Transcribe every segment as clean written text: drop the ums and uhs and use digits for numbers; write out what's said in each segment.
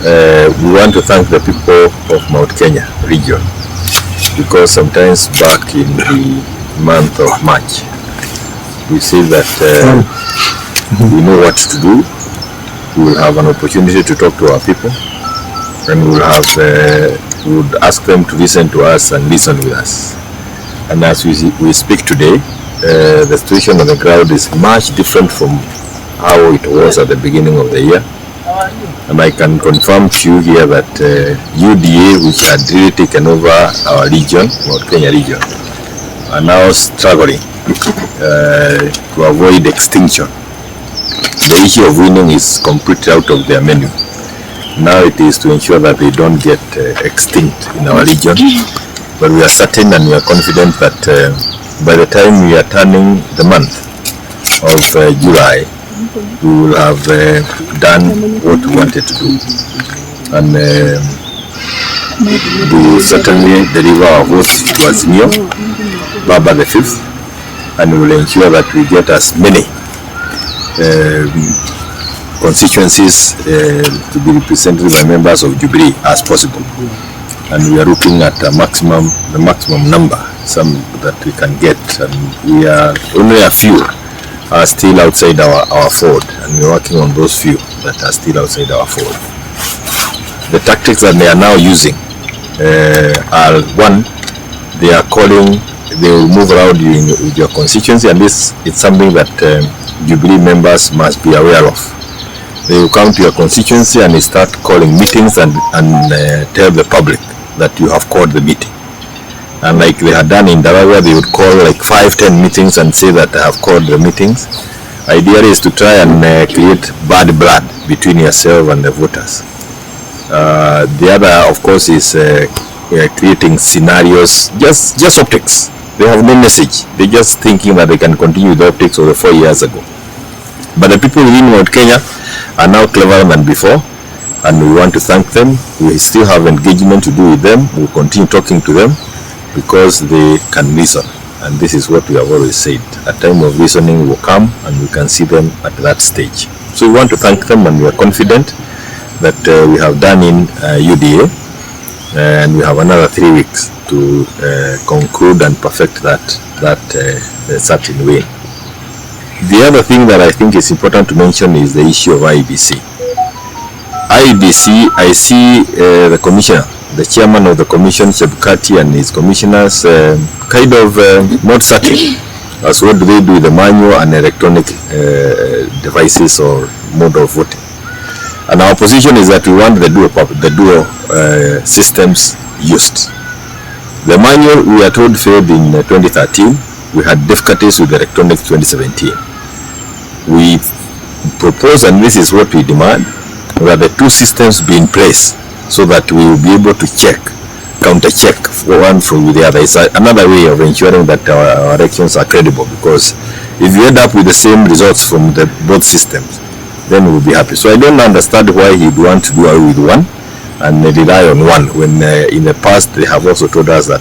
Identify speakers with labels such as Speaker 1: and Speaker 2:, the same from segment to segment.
Speaker 1: we want to thank the people of Mount Kenya region, because sometimes back in the month of March, we say that we know what to do. We will have an opportunity to talk to our people, and we would ask them to listen to us and listen with us. And as we speak today, the situation on the ground is much different from how it was at the beginning of the year. And I can confirm to you here that UDA, which had really taken over our region, Mount Kenya region, are now struggling to avoid extinction. The issue of winning is completely out of their menu. Now it is to ensure that they don't get extinct in our region. But we are certain and we are confident that by the time we are turning the month of July, we will have done what we wanted to do. And we will certainly deliver our votes to Azimio, Baba the 5th, and we will ensure that we get as many constituencies to be represented by members of Jubilee as possible. And we are looking at the maximum number, some that we can get, and we are only a few are still outside our fold, and we're working on those few that are still outside our fold. The tactics that they are now using are, one, they are calling, they will move around with your constituency, and this is something that Jubilee members must be aware of. They will come to your constituency and they start calling meetings and tell the public that you have called the meeting. And like they had done in Darawa, they would call like 5-10 meetings and say that they have called the meetings. Idea is to try and create bad blood between yourself and the voters. The other, of course, is creating scenarios, just optics. They have no message. They're just thinking that they can continue with the optics of the 4 years ago. But the people within Mount Kenya are now cleverer than before, and we want to thank them. We still have engagement to do with them. We'll continue talking to them, because they can listen, and this is what we have always said. A time of listening will come, and we can see them at that stage. So we want to thank them, and we are confident that we have done in UDA, and we have another 3 weeks to conclude and perfect that certain way. The other thing that I think is important to mention is the issue of IEBC. IEBC, I see the commissioner, the chairman of the commission, Chebukati, and his commissioners kind of not certain as what do they do with the manual and electronic devices or mode of voting. And our position is that we want the dual systems used. The manual, we are told, failed in 2013. We had difficulties with the electronic 2017. We propose, and this is what we demand, that the two systems be in place, so that we will be able to counter-check one from the other. It's another way of ensuring that our elections are credible, because if you end up with the same results from both systems, then we'll be happy. So I don't understand why he'd want to do away with one and rely on one, when in the past they have also told us that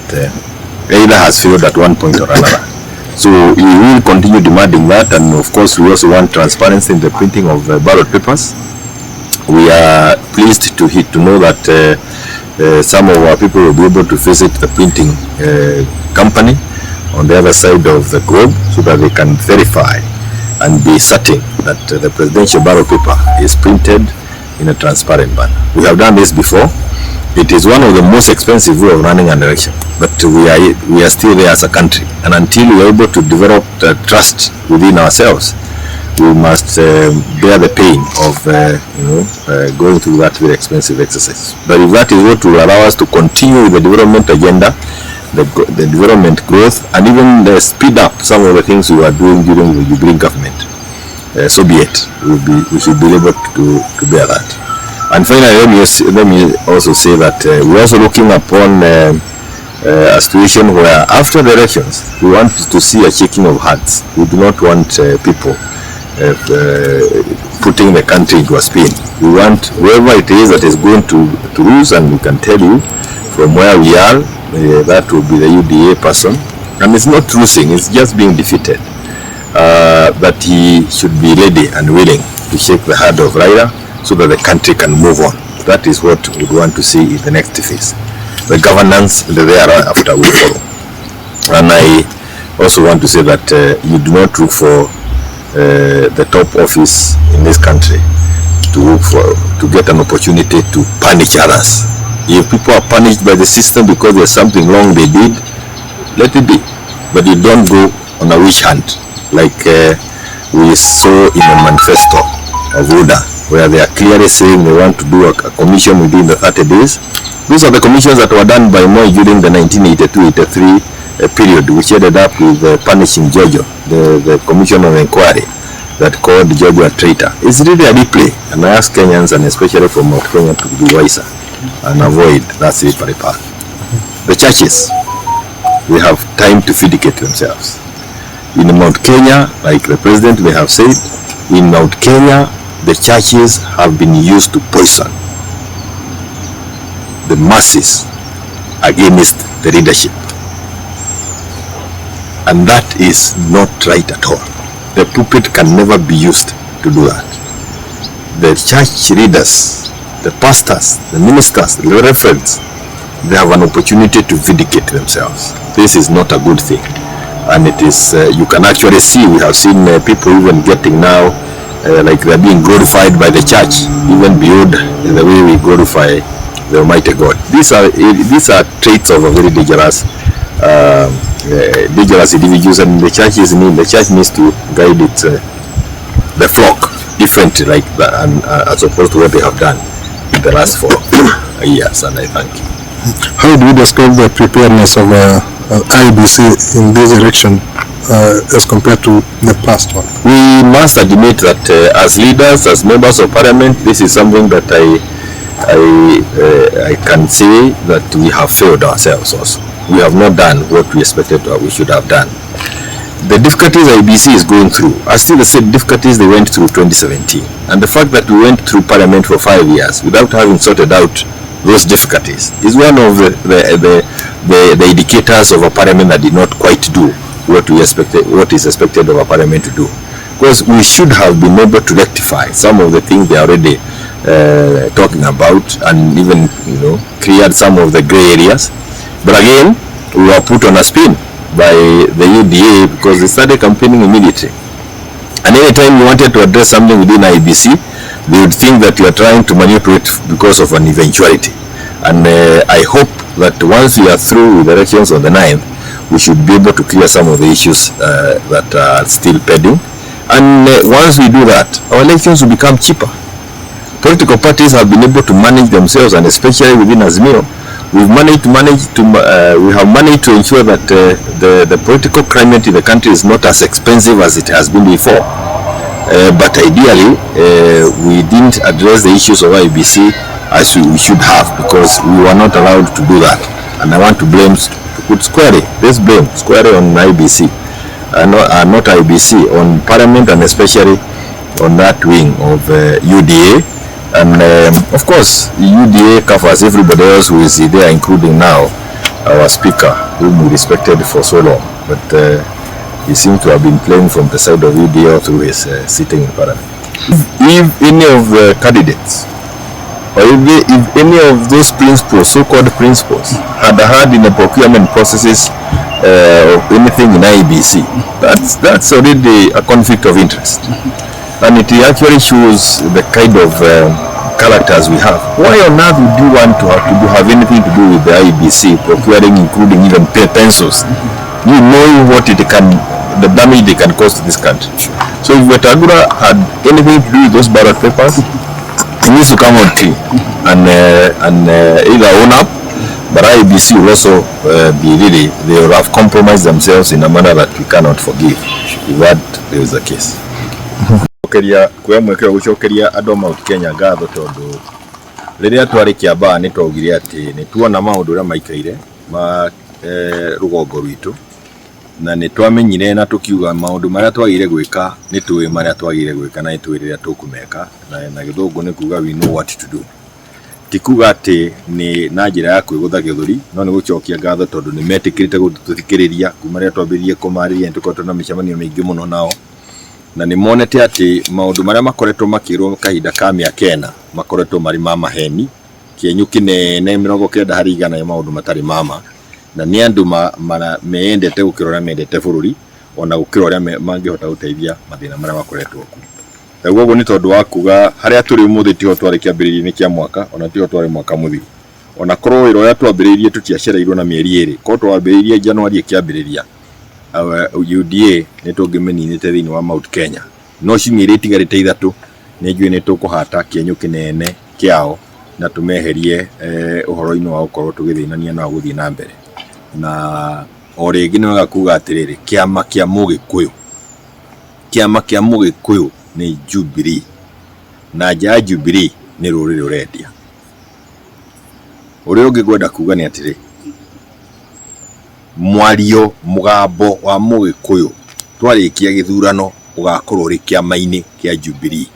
Speaker 1: Raila has failed at one point or another. So we will continue demanding that, and of course we also want transparency in the printing of ballot papers. We are pleased to know that some of our people will be able to visit the printing company on the other side of the globe, so that they can verify and be certain that the presidential ballot paper is printed in a transparent manner. We have done this before. It is one of the most expensive way of running an election, but we are still there as a country, and until we are able to develop trust within ourselves, we must bear the pain of going through that very expensive exercise. But if that is what will allow us to continue with the development agenda, the development growth, and even speed up some of the things we were doing during the Jubilee government, so be it. We should be able to bear that. And finally, let me also say that we're also looking upon a situation where after the elections, we want to see a shaking of hands. We do not want people putting the country into a spin. We want whoever it is that is going to lose, and we can tell you from where we are, that will be the UDA person. And it's not losing, it's just being defeated. That he should be ready and willing to shake the hand of Raila, so that the country can move on. That is what we want to see in the next phase. The governance thereafter will follow. And I also want to say that you do not look for the top office in this country to get an opportunity to punish others. If people are punished by the system because there's something wrong they did, let it be. But you don't go on a witch hunt like we saw in a manifesto of Ruto, where they are clearly saying they want to do a commission within the 30 days. These are the commissions that were done by Moi during the 1982-83 period, which ended up with punishing Jojo, the commission of inquiry that called Jojo a traitor. It's really a replay, and I ask Kenyans, and especially from Mount Kenya, to be wiser and avoid that slippery path. The churches, they have time to vindicate themselves. In Mount Kenya, like the president, they have said, in Mount Kenya, the churches have been used to poison the masses against the leadership. And that is not right at all. The pulpit can never be used to do that. The church leaders, the pastors, the ministers, the reverends, they have an opportunity to vindicate themselves. This is not a good thing. And it is, you can actually see, we have seen people even getting now, like they're being glorified by the church, even beyond the way we glorify the Almighty God. These are traits of a very dangerous individuals, and the church needs to guide the flock differently, like that, and as opposed to what they have done in the last 4 years. And I thank you.
Speaker 2: How do you describe the preparedness of IEBC in this election as compared to the past one?
Speaker 1: We must admit that as leaders, as members of parliament, this is something that I can say that we have failed ourselves also. We have not done what we expected or we should have done. The difficulties IEBC is going through are still the same difficulties they went through 2017. And the fact that we went through parliament for 5 years without having sorted out those difficulties is one of the indicators of a parliament that did not quite do what is expected of a parliament to do. Because we should have been able to rectify some of the things they are already talking about, and even cleared some of the gray areas. But again, we were put on a spin by the UDA because they started campaigning immediately. And any time you wanted to address something within IEBC, they would think that you are trying to manipulate because of an eventuality. And I hope that once we are through with the elections on the 9th, we should be able to clear some of the issues that are still pending. And once we do that, our elections will become cheaper. Political parties have been able to manage themselves, and especially within Azimio, we have managed to ensure that the political climate in the country is not as expensive as it has been before. But ideally, we didn't address the issues of IEBC as we should have, because we were not allowed to do that. And I want to blame, let's blame squarely on IEBC, not IEBC, on Parliament, and especially on that wing of UDA. And of course, UDA covers everybody else who is there, including now our Speaker, whom we respected for so long. But he seems to have been playing from the side of UDA through his sitting in Parliament. If any of the candidates, or if any of those principles, so-called principles, had in the procurement processes of anything in IEBC, that's already a conflict of interest. And it actually shows the kind of characters we have. Why on earth would you want to have anything to do with the IEBC procuring, including even pencils? You know what the damage they can cause to this country. So if Wetangula had anything to do with those ballot papers, he needs to come on clean and either own up. But IEBC will also they will have compromised themselves in a manner that we cannot forgive if that is the case. Kwa mwekero gucokeria andu Mount Kenya ngatho tondu riria twari Kiambaa ni twaugire ati ni tuona maundu ria maikaire ma rugongo rwitu, na ni twamenyire na tukiuga maundu maria twagire gwika ni tuwe maria twagire gwika na itwe riria tukumeka, na githungu ni kuga we know what to do. Tikuga ati ni na njira ya kwigutha githuri, no ni gucokia ngatho tondu ni metikirite gututhikiriria kuma riria twambirie kumariria tukoretwo na micemanio mingi muno nao, na ni monete ati maundu maria makoretwo makirwo kahinda ka mĩaka ĩna makoretwo mari mama heni kĩenyu kĩnene 90 harĩ 100 ya maundu matari mama, na ni andu meendete gukirora mendete bururi ona gukirora mangihota guteithia mathina maria makoretwo ku. Guo ni tondu wa kuga haria turi umuthi tiho twari kiambiririe kia mwaka ona tiho twari mwaka muthiru, ona korwo wira uria twambiririe tutiacereirwo na mieri 2 ko twambiririe January kiambiriria UDA ni tungimeninite thiini wa Mount Kenya no cimieri tigarite 3 ni njui ni tukuhata kĩenyu kĩnene kiao na tumeherie uhoro-ini wa gukorwo tugithinania na guthii na mbere. Na oringi ni wega kuga atiriri kiama kia Mugikuyu ni Jubilee na Jubilee ni ruriri urendia. Uria ungigwenda kuga ni atiri mwario mugambo wa Mugikuyu twarikia githurano ugakorwo ri kiama-ini kia Jubilee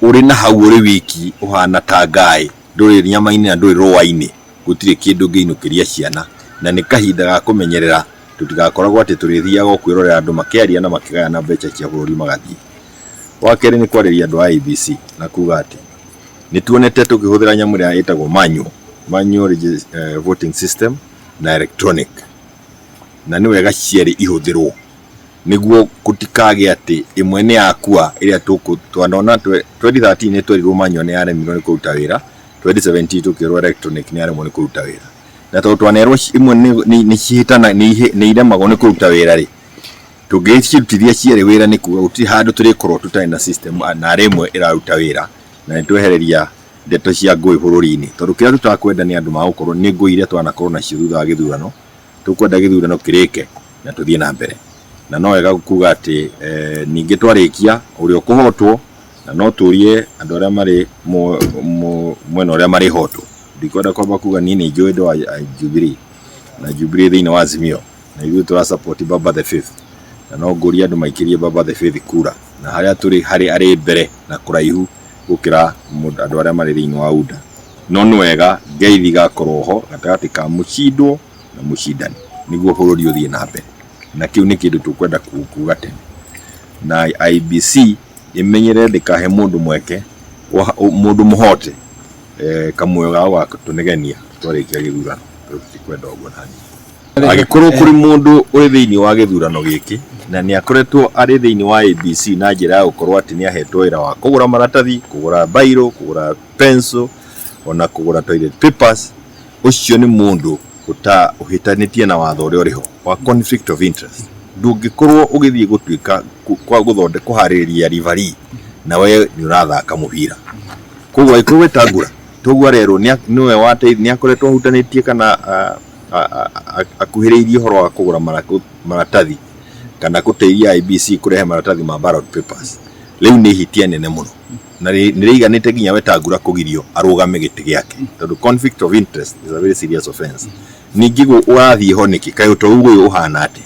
Speaker 1: uri na hau uri wiki uhana ta ngai nduri nyama-ini na nduri roa-ini gutire kindu ngiinukiria ciana na ni kahinda ga kumenyerera tutigakoragwo ati turithiaga kwirorera andu makiaria na makigayana mbeca cia bururi magathii. Wakeri ni kwariria andu a IEBC na kuga ati ni tuonete tukihuthira nyamu ria itagwo manual voting system na electronic na ni wega cieri ihuthirwo niguo gutikage ati imwe ni yakua iria twanona 2013 ni twerirwo manual ni yaremirwo ni kuruta wira, 2017 tukirwo electronic ni yaremwo ni kuruta wira, na twanerwo imwe ni cihitana ni iremagwo ni kuruta wira ri tungicirutithia cieri wira ni kuga guti handu turikorwo tutai na system na remwe iraruta wira na nitwehereria ndeto cia ngui bururi-ini tondu kiria tutakwenda ni andu magukorwo ni ngui iria twanakorwo na cio thutha wa githurano tukwenda githurano kirike na tuthie na mbere. Na no wega kuga ati ningi twarikia uria kuhotwo na no turie andu aria mari mwena uria mari hotwo ndikwenda kwamba kuga ni njui ndo Jubilee na Jubilee thiini wa Azimio na ithuĩ tura support Baba the Fifth na no nguria andu maikirie Baba the Fifth kura na haria turi ari mbere na kuraihu gukira andu aria mari thiini wa UDA no ni wega ngeithi gakorwo ho gatagati ka mucindwo na mucindani niguo bururi uthie na mbere na kiu ni kindu tukwenda kuga tene na IEBC imenyere ndikahe mundu mweke mundu muhote kamwe ga tunegenia twarikia githurano tukwenda uguo nani agikorwo kuri mundu uri thiini wa githurano giki na ni akoretwo ari thiini wa IEBC na njira ya gukorwo ati ni ahetwo wira wa kugura maratathi, kugura bairo, kugura pencil ona kugura toilet papers, ucio ni mundu uhitanitie na watho uria uriho wa conflict of interest. Ndungikorwo ugithie gutuika kwa guthonde kuhariria rivari na we ni urathaka muhira koguo aikorwo wetangura toguo rero niwe wateithia ni akoretwo hutanitie kana akuhiriirie horo wa kugura maratathi kana guteithia IEBC kurehe maratathi ma ballot papers. Riu ni hitia nene muno na niriiganite ginya wetangura kugirio arugame giti giake tondu conflict of interest is a very serious offense. Ningigo urathie ho niki kayo to uguo uhana ati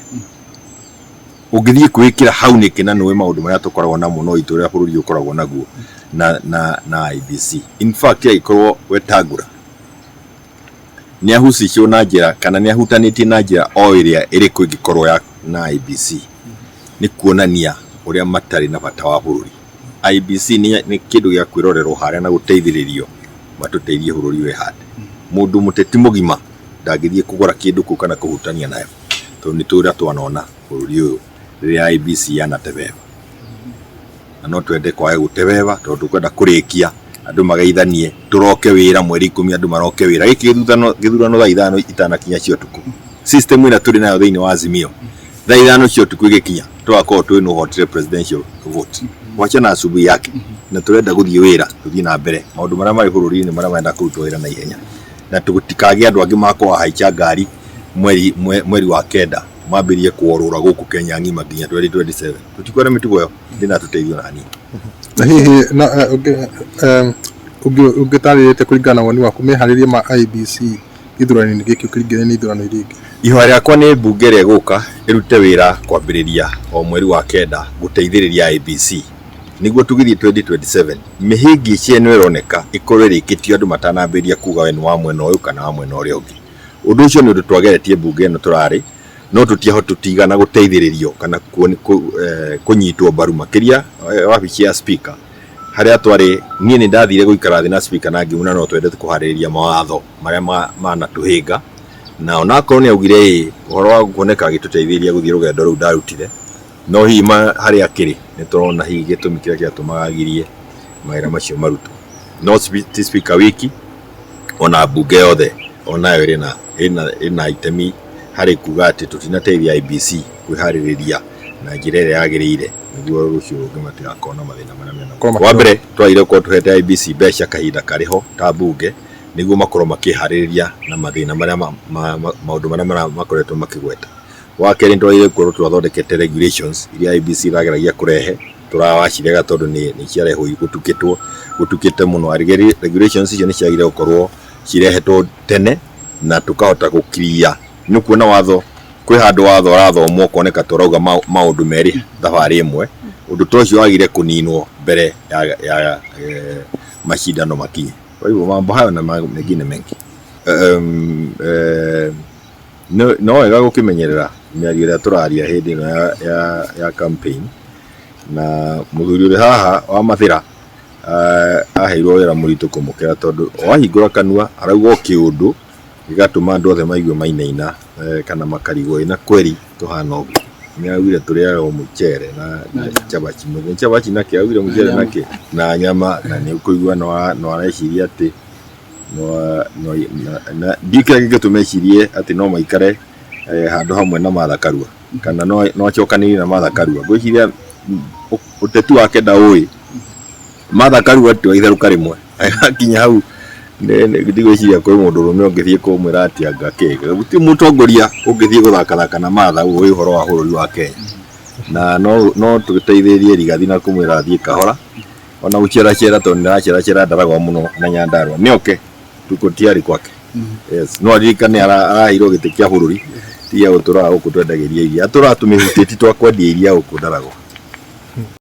Speaker 1: ugithie kwikira hau niki na nwe maundu maria tukoragwo na muno ituria bururi ukoragwo naguo na IEBC. In fact ikorwo wetangura ni ahucicio na njira kana ni ahutanitie na njira o iria iri kugikorwo ya na IEBC ni kuonania uria matari na bata wa bururi. IEBC ni kindu gya kwirorerwo haria na guteithiririo matuteithie bururi we hande mundu muteti mugima ndagithie kugura kindu ku kana kuhutania nayo to ni turia twanona bururi uyu riria IEBC yana tebeba na no twende kwae gutebeba tondu kwenda kurikia andu magaithanie turoke wira mweri 10 andu maroke wira giki githurano thaa 5 itanakinya cio tuku system ina turi nayo thiini wa Azimio thaa 5 cio tuku igikinya twakorwo twi no hot presidential vote wacha na asubuhi yake na turenda guthie wira tuthie na mbere maundu maria mari bururi-ini maria menda kurutwo wira na ihenya na tugutikage andu angi makwa haicha ngari mweri wa kenda mabirie kuorura guku Kenya ngima nginya 2027 tutikwenda mitugo yo ndina tuteithio na hanini
Speaker 2: na hihi na ungitarĩte kuringana woni waku meharirie ma IEBC githurano-ini giki ukiringithania na ithurano iria ingi.
Speaker 1: Ihoya riakwa ni mbunge ria guka irute wira kwambiriria o mweri wa kenda guteithiriria IEBC niguo tugithie 2027 mihingi ciene ironeka ikorwo rikitio andu matanambiria kuga we ni wa mwena uyu kana wa mwena uria ungi. Undu ucio ni undu twageretie mbunge no turari no tutiigana guteithiririo kana kunyitwo mbaru makiria wabici ya speaker haria twari nie ni ndathire guikara thi na speaker na ngiuna no twendete kuhaririria mawatho maria mana tuhinga na onakorwo ni augire uhoro wa kuoneka gituteithiria guthii rugendo ru ndarutire no hima haria kiri ni turona hi gitumi kiria kiatumagagirie mawira macio maruto no speaker wiki ona bunge yothe onayo ina itemi hari kuga ati tutinateithia IEBC kwihaririria na njira ĩrĩa yagĩrĩire niguo rucio ngĩmatigakona mathĩna marĩa mena wa mbere twaire ko tuhete IEBC mbeca kahinda kariho ta bunge niguo makorwo makĩharĩrĩria na mathĩna marĩa maũndũ marĩa makoretwo makĩgweta wa kerĩ twaire ko twathondekete regulations iria IEBC irageragia kurehe turawacirega tondũ nĩ ciarehwo gutukĩte mũno regulations icio nĩ ciagire gũkorwo cirehetwo tene na tukahota gũkiria nĩ kuona watho kwĩ handũ watho rathomwo kuoneka turauga maũndũ merĩ thabarĩ ĩmwe ũndũ tocio wagire kũninwo mbere ya mashindano makinye kwa hivyo mambo hayo na mengine mengi no wega gũkĩmenyerera mĩario ĩrĩa tũraria hĩndĩ ĩno ya campaign na mũthuri ũrĩ haha wa Mathira aheirwo wĩra mũritũ kũmũkĩra tondũ wahingũra kanua arauga kĩũndũ gigatuma andu othe maigue mainaina kana makarigwo ina kweri tuhana ũguo nĩ augire tũrĩaga mũcere na chabachi nake augire mũcere nake na nyama na nĩ ũkũigua no areciria atĩ no ndikira gĩgĩtumecirie atĩ no maikare handũ hamwe na Martha Karua kana no acokanĩrie na Martha Karua ngwĩciria ũteti wake ndaũĩ Martha Karua tu itherũka rĩmwe akinya hau ndigwĩciria kwĩ mũndũ ũrũme ũngĩthiĩ kũmwĩra atĩ anga kĩga gũtirĩ mũtongoria ũngĩthiĩ gũthaka na Martha ũyũ wĩ ũhoro wa bũrũri wa Kenya na no tũteithĩrĩrie Rigathi na kũmwĩra athiĩ kahora ona gũceracera tondũ nĩaraceracera Ndaragwa mũno na Nyandarua nĩoke tukũtiarĩ kwake yes no aririkane araheirwo gĩtĩ kĩa bũrũri tiga gũtũra gũkũ twendagĩria iria tũratũmĩhutĩti twakwendia iria gũkũ Ndaragwa